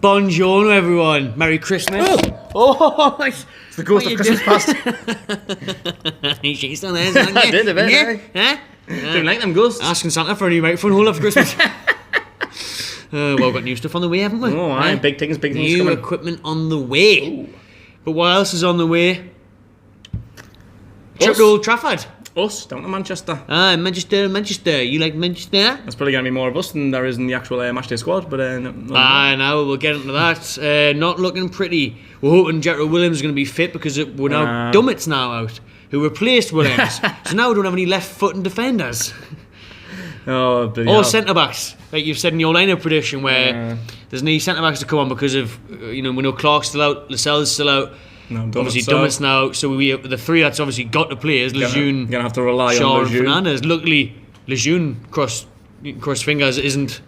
Buongiorno, everyone. Merry Christmas. Oh, it's the ghost of Christmas past. She's still there, isn't I did a bit, Yeah? Don't like them ghosts. Asking Santa for a new microphone holder for Christmas. Well, we've got new stuff on the way, haven't we? Oh, aye, big things New coming. equipment on the way. Ooh. But what else is on the way? Trip to Old Trafford. Us, down to Manchester. Manchester. You like Manchester? There's probably going to be more of us than there is in the actual Matchday squad, but Now we'll get into that. Not looking pretty. We're hoping Jethro Williams is going to be fit because we're now Dummett's now out, who replaced Williams. So now we don't have any left-footing defenders. Or centre-backs, like you've said in your lineup prediction, where there's no centre-backs to come on because of, we know Clark's still out, Lascelles still out. No, obviously Dummett's now out, so we the three that's obviously got to play is Lejeune, gonna have to rely Shaw on and Fernandez. Luckily, Lejeune cross fingers isn't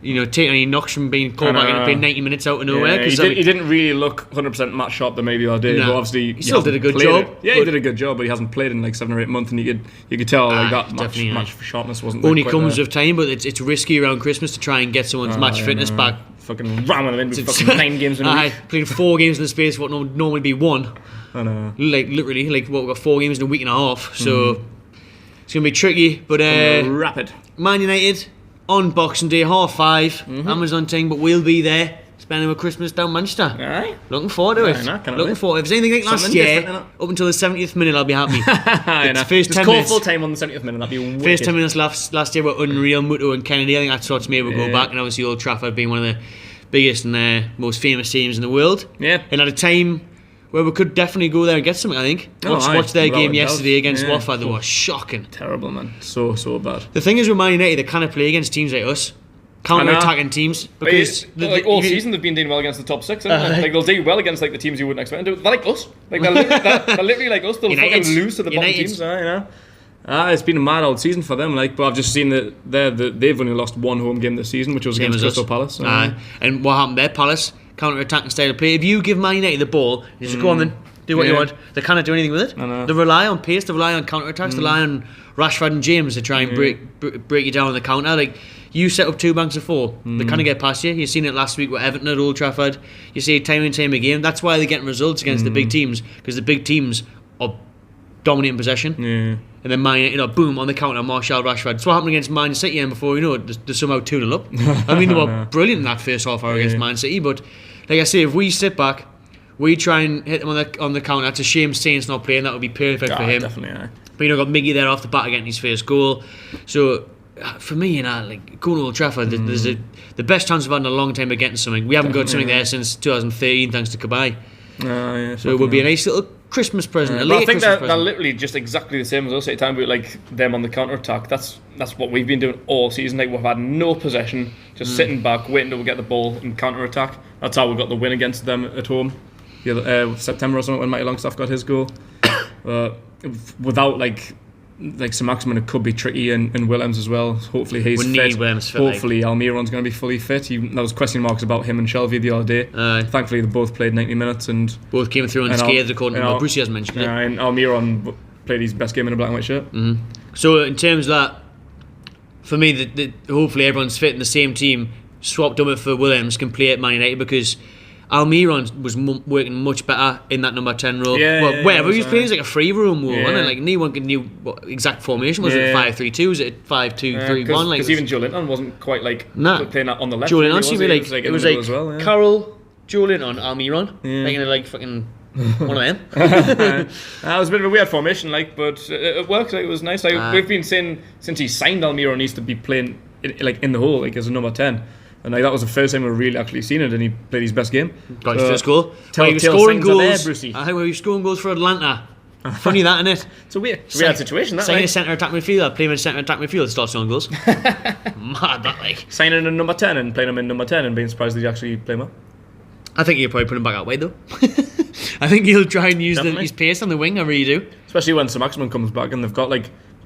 taking any knocks from being called back and playing 90 minutes out of nowhere. He didn't really look 100% match sharp the maybe the other day, but obviously he still did a good job. Yeah, he did a good job, but he hasn't played in like 7 or 8 months, and you could tell that match sharpness wasn't only comes with time, but it's risky around Christmas to try and get someone's match fitness back. Fucking ramming them in with fucking 9 games in a week. Playing 4 games in the space of what would normally be 1. I know. Like literally, we've got 4 games in a week and a half, so it's gonna be tricky. But rapid. Man United on Boxing Day, 5:30, Amazon thing, but we'll be there spending our Christmas down Manchester. Aye. Looking forward to it. Looking forward. If it's anything like last year, up until the 70th minute, I'll be happy. It's first 10 minutes. Full time on the 70th minute. That'd be wicked. First 10 minutes last year were unreal. Muto and Kennedy. I think that sorts me. We'll go back, and obviously Old Trafford being one of the biggest and most famous teams in the world. Yeah. And at a time where we could definitely go there and get something, I think. Watch their game yesterday against Watford. They were shocking. Terrible, man. So bad. The thing is with Man United, they can't play against teams like us. Counter-attacking teams. Because all season they've been doing well against the top 6, haven't they? Like they'll do well against like the teams you wouldn't expect to do. They're like us. Like they're literally like us. They'll fucking lose to the bottom teams. It's been a mad old season for them, but I've just seen that they've only lost 1 home game this season, which was against Crystal Palace. And what happened there, Palace, counter-attacking style of play. If you give Man United the ball, you just go on then, do what you want. They cannot do anything with it. They rely on pace, they rely on counter-attacks, they rely on Rashford and James to try and break you down on the counter. Like, you set up 2 banks of 4, they can't get past you. You've seen it last week with Everton at Old Trafford. You see it time and time again. That's why they're getting results against the big teams, because the big teams are dominating possession. And then Man, boom, on the counter, Martial, Rashford. That's what happened against Man City, and before you know it, they're somehow 2-0 up. I mean, they were brilliant in that first half hour against Man City, but like I say, if we sit back, we try and hit them on the counter. It's a shame Saint's not playing. That would be perfect for him. Definitely, But got Miggy there off the bat getting his first goal. So for me, like going to Old Trafford, there's the best chance we've had in a long time of getting something. We haven't got something there since 2013, thanks to Kabay. So it would be a nice little Christmas present. I think they're literally just exactly the same as us at the time, but like them on the counter attack. That's what we've been doing all season. Like we've had no possession, just sitting back, waiting till we get the ball and counter attack. That's how we got the win against them at home. September or something when Matty Longstaff got his goal. Without like Sir Maximin, it could be tricky, and Williams as well. Hopefully he's fit. Hopefully Almiron's going to be fully fit. There was question marks about him and Shelvey the other day. Thankfully they both played 90 minutes and both came through unscathed, according to what Brucey has mentioned. And Almiron played his best game in a black and white shirt. So in terms of that, for me, hopefully everyone's fit in the same team. Swapped Dummett for Williams can play at Man United, because Almiron was working much better in that number 10 role. Wherever he was playing, it was like a free room role, wasn't it? Like no one knew what exact formation was. It 5-3-2? Was it 5-2-3-1? Because even Joe Linton wasn't quite playing that on the left. Joe Linton seemed like it was like well, Carroll, Joe Linton, Almiron, like fucking one of them. It was a bit of a weird formation, but it worked. It was nice. We've been saying since he signed, Almiron needs to be playing in the hole, as a number 10. And that was the first time we've really actually seen it, and he played his best game. Got his first goal. He was scoring goals. He was scoring goals for Atlanta. Funny that, isn't it? It's a weird situation. Signing a centre attack midfielder, playing in centre attack midfield, starts scoring goals. Mad that, like. Signing a number 10 and playing him in number 10 and being surprised that he actually played well. I think he'll probably put him back that way though. I think he'll try and use his pace on the wing. I really do. Especially when Sir Maximin comes back and they've got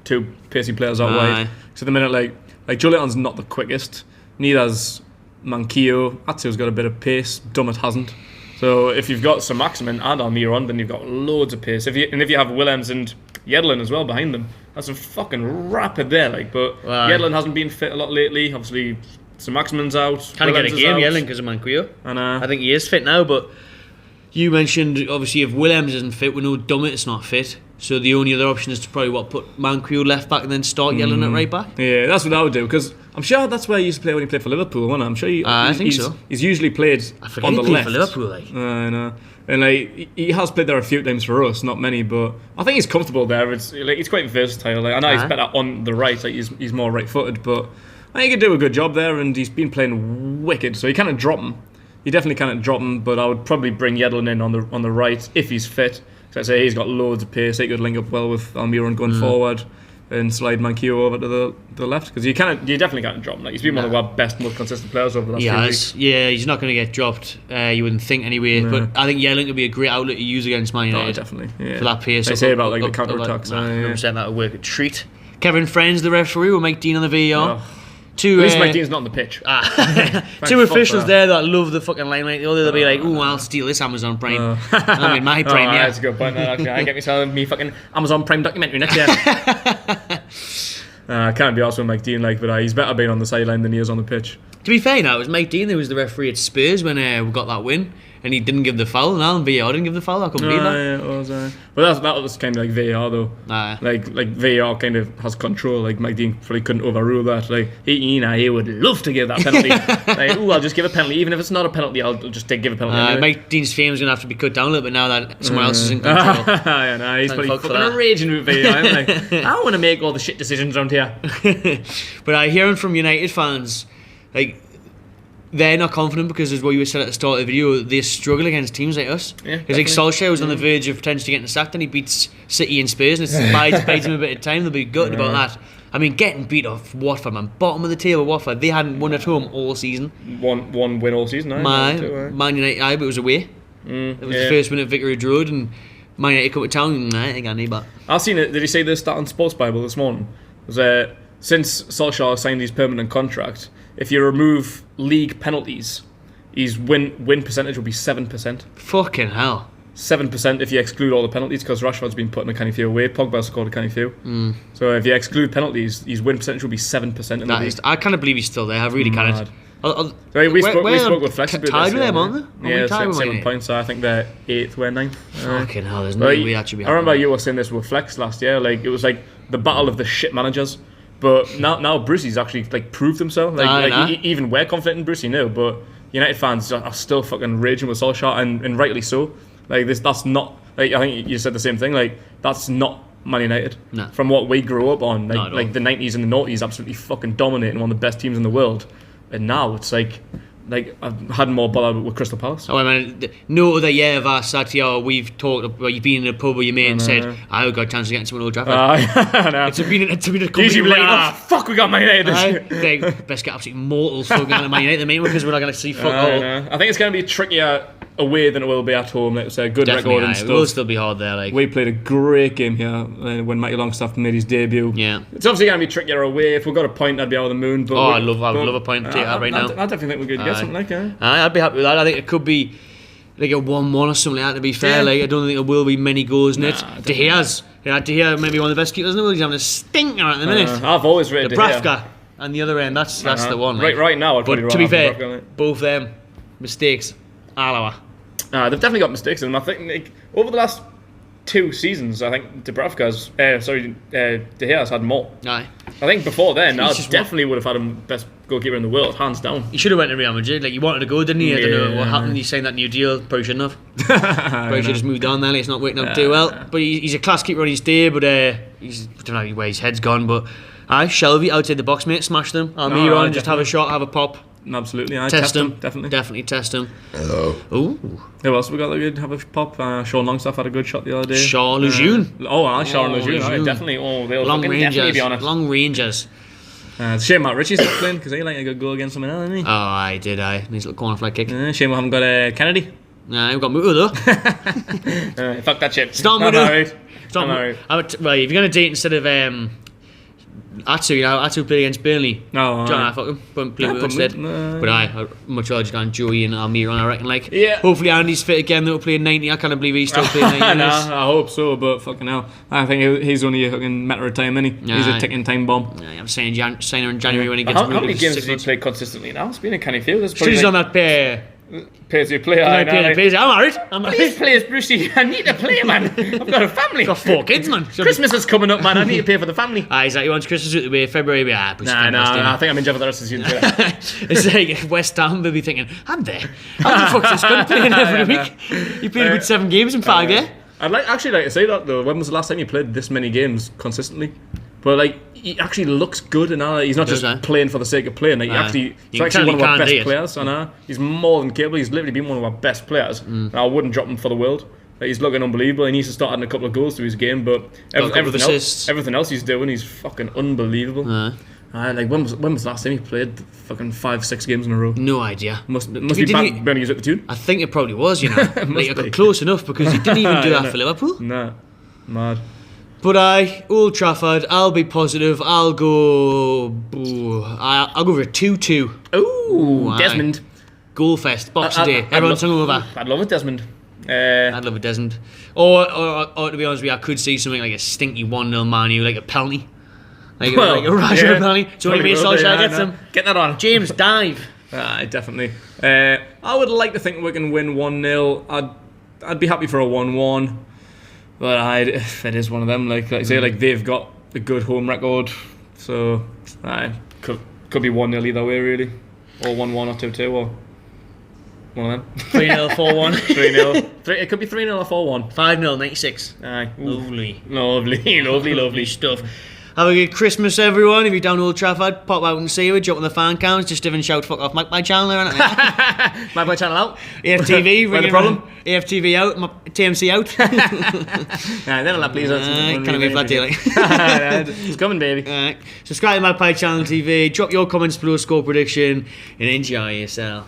2 pacey players out wide. So the minute like Joe Linton's not the quickest, neither's Manquillo. Atsu's got a bit of pace. Dummett hasn't. So if you've got Sir Maximin and Almiron, then you've got loads of pace. If you have Williams and Yedlin as well behind them, that's a fucking rapid there. But Yedlin hasn't been fit a lot lately. Obviously, So Maximin's out. Can't get a Willems is game, out. Yedlin, because of Manquillo. And I think he is fit now, but you mentioned, obviously, if Willems isn't fit, we know Dummett's not fit. So the only other option is to probably put Manquillo left back and then start Yedlin at right back. Yeah, that's what I would do, because I'm sure that's where he used to play when he played for Liverpool, wasn't it? I'm sure I think so. He's usually played on the left. For Liverpool, like. I know. And like he has played there a few times for us, not many, but I think he's comfortable there. It's like he's quite versatile. Like I know he's better on the right, like he's more right-footed, but I think he could do a good job there, and he's been playing wicked. So you can't drop him. You definitely can't drop him, but I would probably bring Yedlin in on the right if he's fit. Because I say he's got loads of pace. He could link up well with Almiron going forward and slide Manquillo over to the left, because you definitely can't drop him. Like he's been one of our best, most consistent players over the last few weeks. Yeah, he's not going to get dropped. You wouldn't think anyway. No. But I think Yedlin could be a great outlet to use against Man United. Oh, definitely. Yeah. For that pace. They say about like the counter attacks. That would work a treat. Kevin Friends, the referee, will make Dean on the VAR. At least Mike Dean's not on the pitch. Two officials there that love the fucking limelight. The other, they'll be like, "Ooh, I'll steal this Amazon Prime." I mean, my Prime, yeah. That's a good point. Actually, I get myself me fucking Amazon Prime documentary next year. Can't be arsed with Mike Dean, but he's better being on the sideline than he is on the pitch. To be fair, now it was Mike Dean who was the referee at Spurs when we got that win, and he didn't give the foul. And Alan VAR didn't give the foul. I couldn't believe that. Yeah, it was. Well, that was kind of like VAR though. Like VAR kind of has control. Like Mike Dean probably couldn't overrule that. Like he would love to give that penalty. I'll just give a penalty, even if it's not a penalty. I'll just give a penalty. Anyway. Mike Dean's fame's gonna have to be cut down a little bit now that someone else is in control. He's probably fucking raging with VAR. I want to make all the shit decisions around here. But I hearing from United fans, they're not confident because, as what you said at the start of the video, they struggle against teams like us. Because Solskjaer was on the verge of potentially getting sacked, and he beats City and Spurs, and it buys him a bit of time. They'll be gutted about that. I mean, getting beat off Watford, man, bottom of the table, Watford. They hadn't won at home all season. One win all season. Man United, but it was away. It was the first win at Vicarage Road, and Man United come to town. I got any back. I've seen it. Did he say this stat on Sports Bible this morning? It was, since Solskjaer signed his permanent contract, if you remove league penalties, his win percentage will be 7%. Fucking hell. 7% if you exclude all the penalties, because Rashford's been putting a canny few away. Pogba scored a canny few. So if you exclude penalties, his win percentage will be 7% in the league. I can't believe he's still there. I really can't. We spoke with Flex a bit. Tied with them, aren't they? Yeah, 7 points. So I think they're 8th, we're 9th. Fucking hell, there's no way that should be happening. I remember you were saying this with Flex last year. It was like the battle of the shit managers. But now Brucey's actually proved himself. Even we're confident in Brucey now, but United fans are still fucking raging with Solskjaer, and rightly so. That's not. I think you said the same thing. That's not Man United. No. From what we grew up on, the 90s and the 90s, absolutely fucking dominating, one of the best teams in the world. And now it's I've had more bother with Crystal Palace. Oh, I mean, no other year have I sat here, we've talked about, you've been in a pub with your mate and said, I got a chance of getting someone Old Trafford. It's been a complete usually fuck, we got Man United this year. Best get absolutely mortal for going to Man United the main one, because we're not going to see fuck all. I think it's going to be trickier away than it will be at home. It's a good record and stuff. It will still be hard there. We played a great game here when Matty Longstaff made his debut. Yeah, it's obviously going to be trickier away. If we got a point, I'd be out of the moon. But I'd love a point to take that right now. I definitely think we're going to get something like that. I'd be happy with that. I think it could be a 1-1 or something like that, to be fair. I don't think there will be many goals in it. De Gea, maybe one of the best keepers in the world. He's having a stinker at the minute. I've always rated Dubravka and the other end. That's the one. Right now, but to be fair, both them mistakes. They've definitely got mistakes in them. I think over the last 2 seasons, I think De Gea has had more. Aye. I think before then, I definitely would have had him best goalkeeper in the world, hands down. He should have went to Real Madrid. He wanted to go, didn't he? I don't know what happened. He signed that new deal. Probably shouldn't have. Probably should have just moved on there. It's not working out too well. But he's a class keeper on his day. But I don't know where his head's gone. But Shelby outside the box, mate, smash them. Almiron, just have a shot, have a pop. Absolutely, test him. Definitely test him. Hello. Ooh. Who else we got that good? Have a pop. Sean Longstaff had a good shot the other day. Sean Lejeune. Sean Lejeune. Definitely. They'll definitely be on it. Long Rangers. It's a shame Matt Ritchie's not playing, because he a good goal against someone else, didn't he? Oh, I did. Nice little corner flag kick. Shame we haven't got Kennedy. Nah, we've got Muto though. Fuck that shit. Stop Muto. Well, if you're going to date instead of Atsu played against Burnley. No, John, I fucking play with instead. But I'd much rather just gone Joey and Almiron, I reckon. Like, hopefully Andy's fit again. They'll play 90. I can't believe he's still playing 90. I hope so, but fucking hell. I think he's only a fucking matter of time, isn't he? He's a ticking time bomb. I'm saying signing in January when he gets How many games has he played consistently now? It's been a canny few. She's on that pair. Pays you play. I'm married. Please play as Brucey. I need to play, man. I've got a family. Got 4 kids, man. Christmas is coming up, man. I need to pay for the family. He's like, he wants Christmas out the way, February. Brucey. I think I'm in jail for the rest of the season. It's like West Ham will be thinking, I'm there. How the fuck's this gun playing every week? He played about 7 games in 5 years. I'd actually like to say that though. When was the last time you played this many games consistently? But like, he actually looks good, and he's not just playing for the sake of playing. Like, he's actually one of our best players. And he's more than capable. He's literally been one of our best players. And I wouldn't drop him for the world. Like, he's looking unbelievable. He needs to start adding a couple of goals to his game, but everything else he's doing, he's fucking unbelievable. Like, when was the last time he played fucking 5-6 games in a row? No idea. Must be back when he was at the tune. I think it probably was, you know. Like, I got close enough because he didn't even do that for Liverpool. Nah, mad. But Old Trafford, I'll be positive. I'll go for a 2-2. Ooh, Desmond. Goal fest, Boxing Day. Everyone's hungover. I'd love it, Desmond. I'd love it, Desmond. Or to be honest with you, I could see something like a stinky 1-0 Man U, like a penalty. Like a Rashford penalty. So maybe Solskjaer gets them. Get that on. James, dive. Definitely. I would like to think we can win 1-0. I'd be happy for a 1-1. But if it is one of them, like I say, like they've got a good home record, so could be 1-0 either way, really, or 1-1 or 2-2 or one of them. 3-0, 4-1. 3-0. It could be 3-0 or 4-1. 5-0, 96. Aye, lovely stuff. Have a good Christmas, everyone. If you're down Old Trafford, pop out and see you. Jump on the fan counts. Just even shout "fuck off" Magpie channel or anything. Magpie channel out. AFTV. Where's the problem? AFTV out. TMC out. Then I'll please. Can't wait for that day. Like. It's coming, baby. Subscribe to Magpie Channel TV. Drop your comments below, score prediction, and enjoy yourself.